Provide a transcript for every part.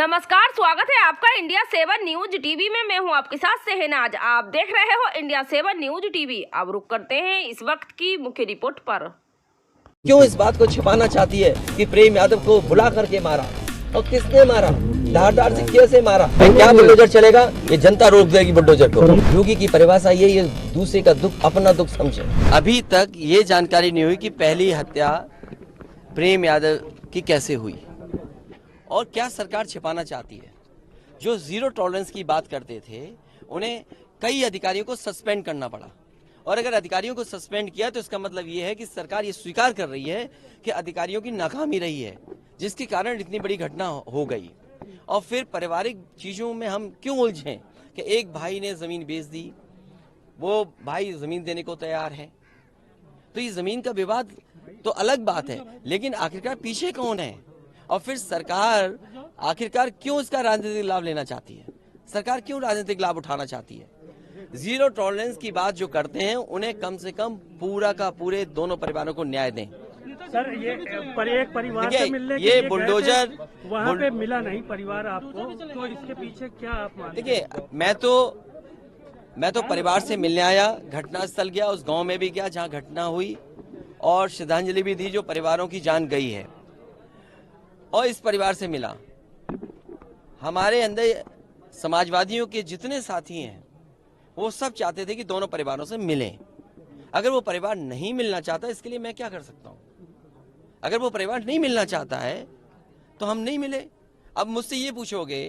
नमस्कार, स्वागत है आपका इंडिया 7 न्यूज टीवी में। मैं हूं आपके साथ शहनाज। आप देख रहे हो इंडिया 7 न्यूज टीवी। अब रुक करते हैं इस वक्त की मुख्य रिपोर्ट पर। क्यों इस बात को छिपाना चाहती है कि प्रेम यादव को बुला करके मारा और किसने मारा, धारदार से कैसे मारा? क्या बुलडोजर चलेगा? ये जनता रोक देगी बुलडोजर को। योगी की परिभाषा ये दूसरे का दुख अपना दुख समझे। अभी तक ये जानकारी नहीं हुई कि पहली हत्या प्रेम यादव की कैसे हुई और क्या सरकार छिपाना चाहती है। जो जीरो टॉलरेंस की बात करते थे उन्हें कई अधिकारियों को सस्पेंड करना पड़ा, और अगर अधिकारियों को सस्पेंड किया तो इसका मतलब ये है कि सरकार ये स्वीकार कर रही है कि अधिकारियों की नाकामी रही है, जिसके कारण इतनी बड़ी घटना हो गई। और फिर पारिवारिक चीजों में हम क्यों उलझें कि एक भाई ने जमीन बेच दी, वो भाई जमीन देने को तैयार है, तो ये जमीन का विवाद तो अलग बात है, लेकिन आखिरकार पीछे कौन है? और फिर सरकार आखिरकार क्यों इसका राजनीतिक लाभ लेना चाहती है? सरकार क्यों राजनीतिक लाभ उठाना चाहती है? जीरो टॉलरेंस की बात जो करते हैं उन्हें कम से कम पूरा का पूरे दोनों परिवारों को न्याय दें। सर, ये एक परिवार से मिलने के ये लिए बुलडोजर वहाँ पे मिला नहीं परिवार आपको, तो इसके पीछे क्या आप मानते हैं? देखिए, मैं तो परिवार से मिलने आया, घटनास्थल गया, उस गांव में भी गया जहां घटना हुई और श्रद्धांजलि भी दी जो परिवारों की जान गई है, और इस परिवार से मिला। हमारे अंदर समाजवादियों के जितने साथी हैं वो सब चाहते थे कि दोनों परिवारों से मिलें। अगर वो परिवार नहीं मिलना चाहता, इसके लिए मैं क्या कर सकता हूँ? अगर वो परिवार नहीं मिलना चाहता है तो हम नहीं मिले। अब मुझसे ये पूछोगे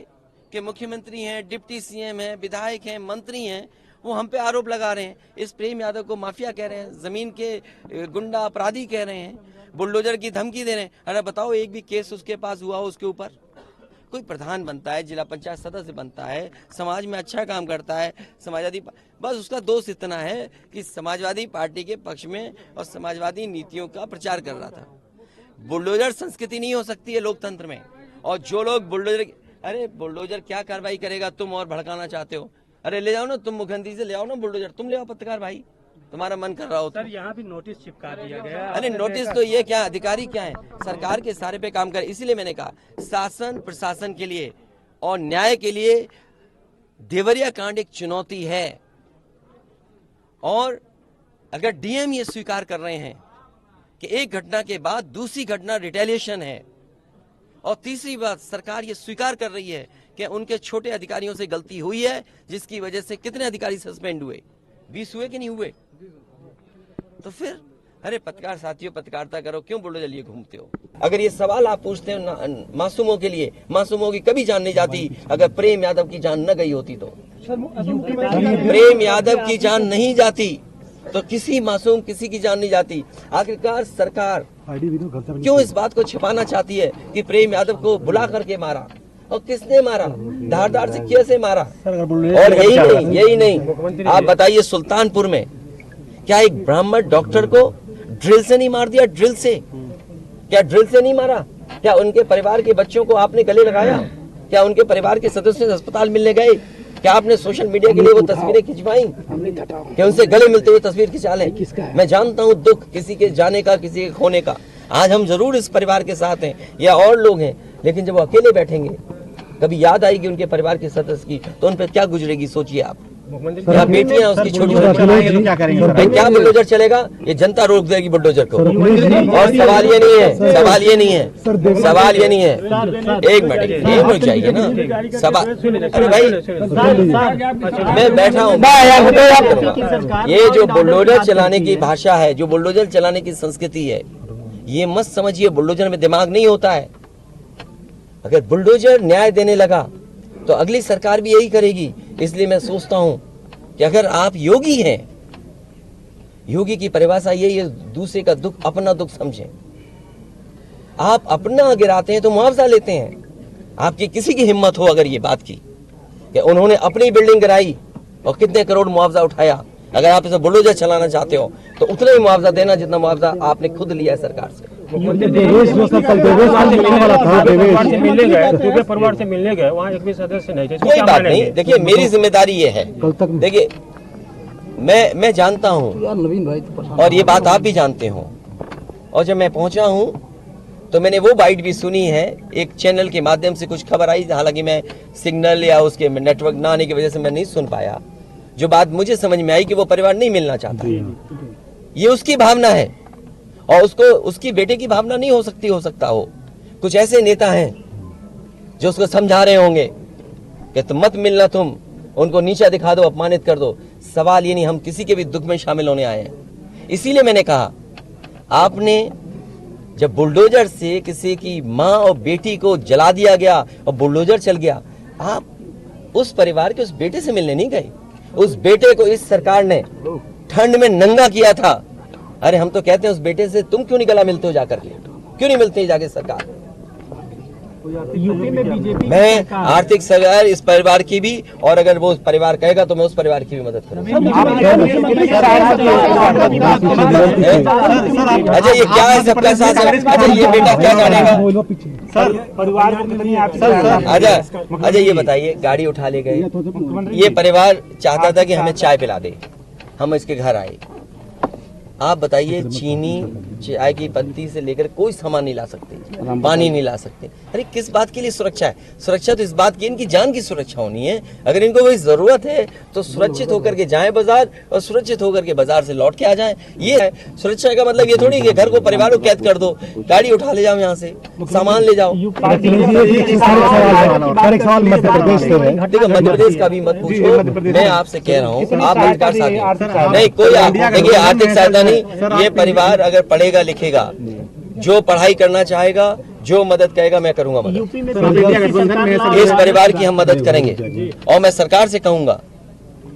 कि मुख्यमंत्री हैं, डिप्टी सीएम हैं, विधायक हैं, मंत्री हैं, वो हम पे आरोप लगा रहे हैं, इस प्रेम यादव को माफिया कह रहे हैं, जमीन के गुंडा अपराधी कह रहे हैं, बुलडोजर की धमकी दे रहे हैं। अरे बताओ, एक भी केस उसके पास हुआ हो उसके ऊपर? कोई प्रधान बनता है, जिला पंचायत सदस्य बनता है, समाज में अच्छा काम करता है, समाजवादी, बस उसका दोष इतना है कि समाजवादी पार्टी के पक्ष में और समाजवादी नीतियों का प्रचार कर रहा था। बुलडोजर संस्कृति नहीं हो सकती है लोकतंत्र में। और जो लोग बुलडोजर क्या कार्रवाई करेगा? तुम और भड़काना चाहते हो? अरे ले जाओ ना, तुम मुख्यमंत्री से ले आओ ना बुलडोजर, तुम ले आओ पत्रकार भाई, तुम्हारा मन कर रहा हो। सर, यहाँ भी नोटिस चिपका दिया गया। अरे नोटिस तो ये क्या, अधिकारी क्या है? सरकार के सारे पे काम करे। इसीलिए मैंने कहा शासन प्रशासन के लिए और न्याय के लिए देवरिया कांड एक चुनौती है। और अगर डीएम ये स्वीकार कर रहे हैं कि एक घटना के बाद दूसरी घटना रिटेलिएशन है, और तीसरी बात सरकार ये स्वीकार कर रही है कि उनके छोटे अधिकारियों से गलती हुई है, जिसकी वजह से कितने अधिकारी सस्पेंड हुए, 20 हुए कि नहीं हुए? तो फिर अरे पत्रकार साथियों, पत्रकारिता करो, क्यों बुलडोजर लिए घूमते हो? अगर ये सवाल आप पूछते हो मासूमों के लिए, मासूमों की कभी जान नहीं जाती। अगर प्रेम यादव की जान न गई होती तो, प्रेम यादव की जान नहीं जाती तो किसी मासूम किसी की जान नहीं जाती। आखिरकार सरकार क्यों इस बात को छिपाना चाहती है कि प्रेम यादव को बुला करके मारा और किसने मारा, धारदार से कैसे मारा? और यही नहीं, आप बताइए सुल्तानपुर में क्या एक ब्राह्मण डॉक्टर को ड्रिल से नहीं मार दिया? ड्रिल से, क्या ड्रिल से नहीं मारा? क्या उनके परिवार के बच्चों को आपने गले लगाया? क्या उनके परिवार के सदस्य अस्पताल मिलने गए? क्या आपने सोशल मीडिया के लिए वो तस्वीरें खिंचवाई? क्या उनसे गले मिलते हुए तस्वीर खिंचा लें? मैं जानता हूँ दुख किसी के जाने का, किसी के खोने का। आज हम जरूर इस परिवार के साथ हैं या और लोग हैं, लेकिन जब वो अकेले बैठेंगे, कभी याद आएगी उनके परिवार के सदस्य की, तो उन पर क्या गुजरेगी सोचिए आप। क्या बेटियां उसकी छोटी छोटी, क्या बुलडोजर चलेगा? ये जनता रोक देगी बुलडोजर को। और सवाल ये नहीं है, सवाल ये नहीं है, एक मिनट रुक जाइए ना। सवाल, अरे भाई मैं बैठा हूँ। ये जो बुलडोजर चलाने की भाषा है, जो बुलडोजर चलाने की संस्कृति है, ये मत समझिए बुलडोजर में दिमाग नहीं होता है। अगर बुलडोजर न्याय देने लगा तो अगली सरकार भी यही करेगी। इसलिए मैं सोचता हूं कि अगर आप योगी हैं, योगी की परिभाषा ये दूसरे का दुख अपना दुख समझें। आप अपना गिराते हैं तो मुआवजा लेते हैं। आपकी किसी की हिम्मत हो अगर ये बात की कि उन्होंने अपनी बिल्डिंग गिराई और कितने करोड़ मुआवजा उठाया, अगर आप इसे बुलडोजर चलाना चाहते हो तो उतना ही मुआवजा देना जितना मुआवजा आपने खुद लिया है सरकार से। परिवार से मिलने गए, वहाँ एक भी सदस्य नहीं थे। कोई बात नहीं, देखिए मेरी जिम्मेदारी ये है, देखिए मैं जानता हूँ और ये बात आप भी जानते हो, और जब मैं पहुंचा हूँ तो मैंने वो बाइट भी सुनी है, एक चैनल के माध्यम से कुछ खबर आई, हालांकि मैं सिग्नल या उसके नेटवर्क ना आने की वजह से मैं नहीं सुन पाया। जो बात मुझे समझ में आई कि वो परिवार नहीं मिलना चाहता, ये उसकी भावना है और उसको उसकी बेटे की भावना नहीं हो सकता हो। कुछ ऐसे नेता हैं जो उसको समझा रहे होंगे कि तुम मत मिलना, तुम उनको नीचा दिखा दो, अपमानित कर दो। सवाल ये नहीं, हम किसी के भी दुख में शामिल होने आए हैं। इसीलिए मैंने कहा, आपने जब बुलडोजर से किसी की माँ और बेटी को जला दिया गया और बुलडोजर चल गया, आप उस परिवार के उस बेटे से मिलने नहीं गए। उस बेटे को इस सरकार ने ठंड में नंगा किया था। अरे हम तो कहते हैं उस बेटे से तुम क्यों नहीं गला मिलते हो जाकर के, क्यों नहीं मिलते जाके सरकार। यूपी में बीजेपी मैं आर्थिक सहयोग इस परिवार की भी, और अगर वो परिवार कहेगा तो मैं उस परिवार की भी मदद करूंगा। अच्छा ये क्या है सबका साथ? अच्छा ये बेटा क्या जानेगा? अच्छा ये बताइए, गाड़ी उठा ले गए, ये परिवार चाहता था कि हमें चाय पिला दे, हम इसके घर आए। आप बताइए, चीनी चाय की पत्ती से लेकर कोई सामान नहीं ला सकते, पानी नहीं ला सकते। अरे किस बात के लिए सुरक्षा है? सुरक्षा तो इस बात की, इनकी जान की सुरक्षा होनी है। अगर इनको कोई जरूरत है तो सुरक्षित होकर के जाएं बाजार और सुरक्षित होकर के बाजार से लौट के आ जाएं। ये है सुरक्षा का मतलब। ये थोड़ी कि घर को, परिवार को कैद कर दो, गाड़ी उठा ले जाओ, यहाँ से सामान ले जाओ। देखो मध्य प्रदेश का भी मत पूछो, मैं आपसे कह रहा हूँ, आप सरकार साथ नहीं, कोई देखिए आर्थिक सहायता नहीं। ये परिवार अगर पढ़ेगा लिखेगा, जो पढ़ाई करना चाहेगा, जो मदद कहेगा मैं करूंगा मदद। इस परिवार की हम मदद करेंगे और मैं सरकार से कहूंगा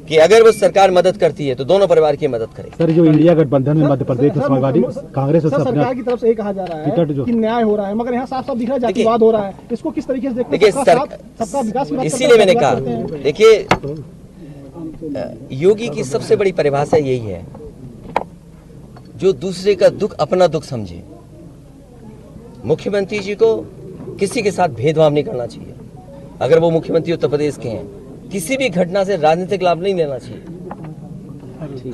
कि अगर वो सरकार मदद करती है तो दोनों परिवार की मदद करें। सर जो इंडिया गठबंधन में मध्य प्रदेश समाजवादी कांग्रेस और सरकार की तरफ से ये कहा जा रहा है कि न्याय हो रहा है, मगर यहाँ साफ साफ दिख रहा है जातिवाद हो रहा है। इसको किस तरीके से देखते हैं? सबका विकास, इसीलिए मैंने कहा, देखिए योगी की सबसे बड़ी परिभाषा यही है, जो दूसरे का दुख अपना दुख समझे। मुख्यमंत्री जी को किसी के साथ भेदभाव नहीं करना चाहिए। अगर वो मुख्यमंत्री उत्तर प्रदेश के हैं, किसी भी घटना से राजनीतिक लाभ नहीं लेना चाहिए।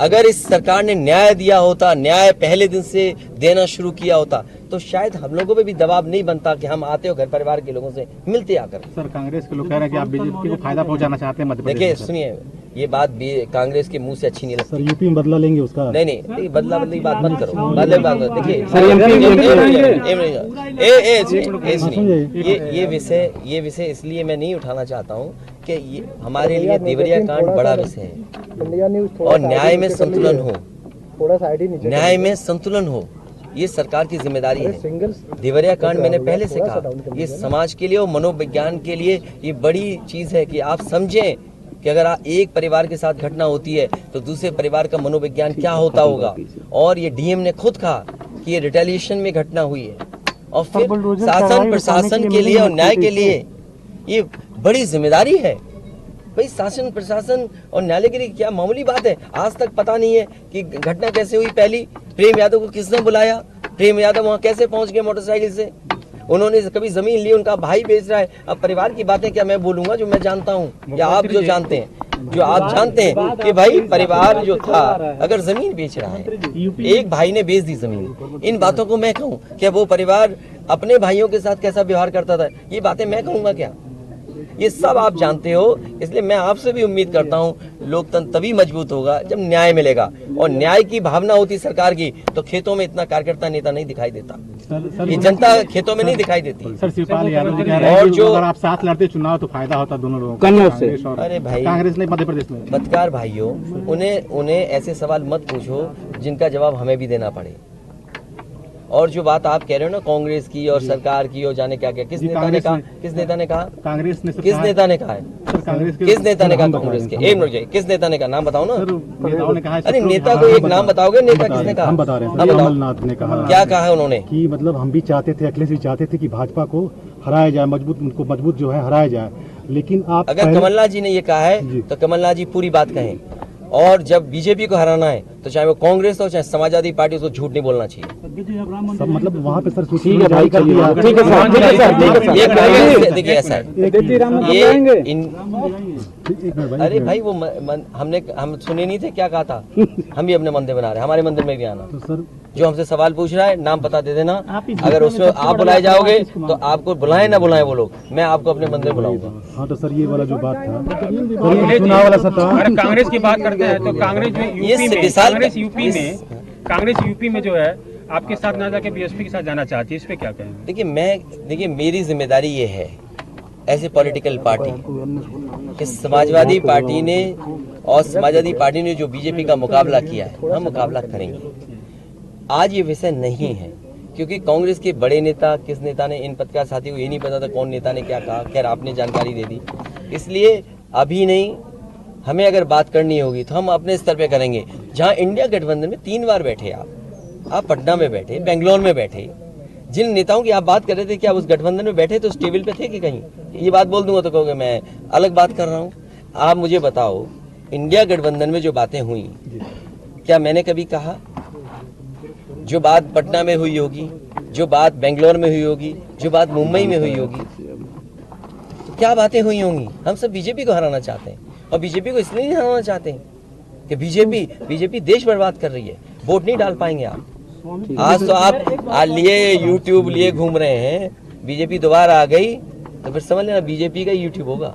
अगर इस सरकार ने न्याय दिया होता, न्याय पहले दिन से देना शुरू किया होता, तो शायद हम लोगों पे भी दबाव नहीं बनता कि हम आते हो घर परिवार के लोगों से मिलते आकर। सर कांग्रेस के लोग कह रहे हैं कि आप बीजेपी को फायदा पहुंचाना चाहते हैं मध्य प्रदेश। देखिए सुनिए, ये बात भी कांग्रेस के मुंह से अच्छी नहीं लगती। सर यूपी में बदला लेंगे उसका? नहीं, बदला बदली बात मत करो, बदले बात मत। देखिए ये विषय इसलिए मैं नहीं उठाना चाहता हूँ कि ये हमारे लिए देवरिया कांड बड़ा विषय है और न्याय में संतुलन हो, न्याय में संतुलन हो, ये सरकार की जिम्मेदारी है। देवरिया कांड मैंने पहले से कहा, ये समाज के लिए और मनोविज्ञान के लिए ये बड़ी चीज है कि आप समझें कि अगर एक परिवार के साथ घटना होती है तो दूसरे परिवार का मनोविज्ञान क्या होता होगा। और ये डीएम ने खुद कहा कि ये रिटेलिएशन में घटना हुई है और फिर शासन प्रशासन के लिए और न्याय के लिए ये बड़ी जिम्मेदारी है। भाई शासन प्रशासन और न्यायालय के लिए क्या मामूली बात है? आज तक पता नहीं है कि घटना कैसे हुई। पहली, प्रेम यादव को किसने बुलाया? प्रेम यादव वहां कैसे पहुंच गए मोटरसाइकिल से? उन्होंने कभी जमीन ली, उनका भाई बेच रहा है। अब परिवार की बातें क्या मैं बोलूंगा जो मैं जानता हूँ या आप जो जानते हैं, जो आप जानते हैं कि भाई परिवार जो था अगर जमीन बेच रहा है, एक भाई ने बेच दी जमीन, इन बातों को मैं कहूँ क्या वो परिवार अपने भाइयों के साथ कैसा व्यवहार करता था, ये बातें मैं कहूँगा क्या? ये सब आप जानते हो। इसलिए मैं आपसे भी उम्मीद करता हूँ लोकतंत्र तभी मजबूत होगा जब न्याय मिलेगा, और न्याय की भावना होती सरकार की तो खेतों में इतना कार्यकर्ता नेता नहीं दिखाई देता। ये जनता खेतों में नहीं दिखाई देती। सर शिवपाल यादव जी कह रहे हैं कि अगर आप साथ लड़ते चुनाव तो फायदा होता दोनों लोगों को। अरे भाई, कांग्रेस ने मध्य प्रदेश में पत्रकार भाइयों, उन्हें ऐसे सवाल मत पूछो जिनका जवाब हमें भी देना पड़े। और जो बात आप कह रहे हो ना कांग्रेस की और सरकार की और जाने क्या क्या, किस नेता ने कहा? किस नेता ने कहा? कांग्रेस ने। किस नेता ने कहा है? किस नेता ने कहा कांग्रेस के? एक मिनट, किस नेता ने कहा? नाम बताओ ना। अरे नेता को एक नाम बताओगे? नेता किसने कहा? हम बता रहे हैं। कमलनाथ ने कहा। क्या कहा है उन्होंने? कि मतलब हम भी चाहते थे, अखिलेश भी चाहते थे कि भाजपा को हराया जाए, उनको मजबूत जो है हराया जाए। लेकिन आप अगर कमलनाथ जी ने ये कहा है तो कमलनाथ जी पूरी बात कहें, और जब बीजेपी को हराना है तो चाहे वो कांग्रेस हो चाहे समाजवादी पार्टी, उसको झूठ नहीं बोलना चाहिए। सब मतलब वहाँ पे सर सूचना जारी कर दिया। देखिए ऐसा है, अरे भाई वो हम सुने नहीं थे क्या कहा था। हम भी अपने मंदिर बना रहे हैं, हमारे मंदिर में भी आना। तो सर जो हमसे सवाल पूछ रहा है नाम पता दे देना, अगर उसमें आप बुलाए जाओगे तो आपको बुलाए ना बुलाए वो लोग, मैं आपको अपने मंदिर बुलाऊंगा। हाँ तो सर ये वाला जो बात था चुनाव वाला सर था। अगर कांग्रेस की बात करते हैं तो कांग्रेस यूपी में जो है आपके साथ ना जाके बीएसपी के साथ जाना चाहती है, इस पे क्या कहेंगे? देखिए मेरी जिम्मेदारी ये है ऐसे पॉलिटिकल पार्टी कि समाजवादी पार्टी ने जो बीजेपी का मुकाबला किया है, हम मुकाबला करेंगे। आज ये विषय नहीं है क्योंकि कांग्रेस के बड़े नेता, किस नेता ने, इन पत्रकार साथी को ये नहीं पता था कौन नेता ने क्या कहा, खैर आपने जानकारी दे दी, इसलिए अभी नहीं। हमें अगर बात करनी होगी तो हम अपने स्तर पे करेंगे। जहां इंडिया गठबंधन में 3 बार बैठे आप पटना में बैठे, बेंगलोर में बैठे, जिन नेताओं की आप बात कर रहे थे कि आप उस गठबंधन में बैठे तो उस टेबल पे थे कि कहीं? ये बात बोल दूंगा तो कहोगे मैं अलग बात कर रहा हूँ। आप मुझे बताओ, इंडिया गठबंधन में जो बातें हुई, क्या मैंने कभी कहा जो बात पटना में हुई होगी, जो बात बेंगलोर में हुई होगी, जो बात मुंबई में हुई होगी, तो क्या बातें हुई होंगी? हम सब बीजेपी को हराना चाहते हैं और बीजेपी को इसलिए नहीं हराना चाहते कि बीजेपी देश बर्बाद कर रही है। वोट नहीं डाल पाएंगे आप। आज तो आप लिए यूट्यूब लिए घूम रहे हैं, बीजेपी दोबारा आ गई तो फिर समझ लेना बीजेपी का यूट्यूब होगा।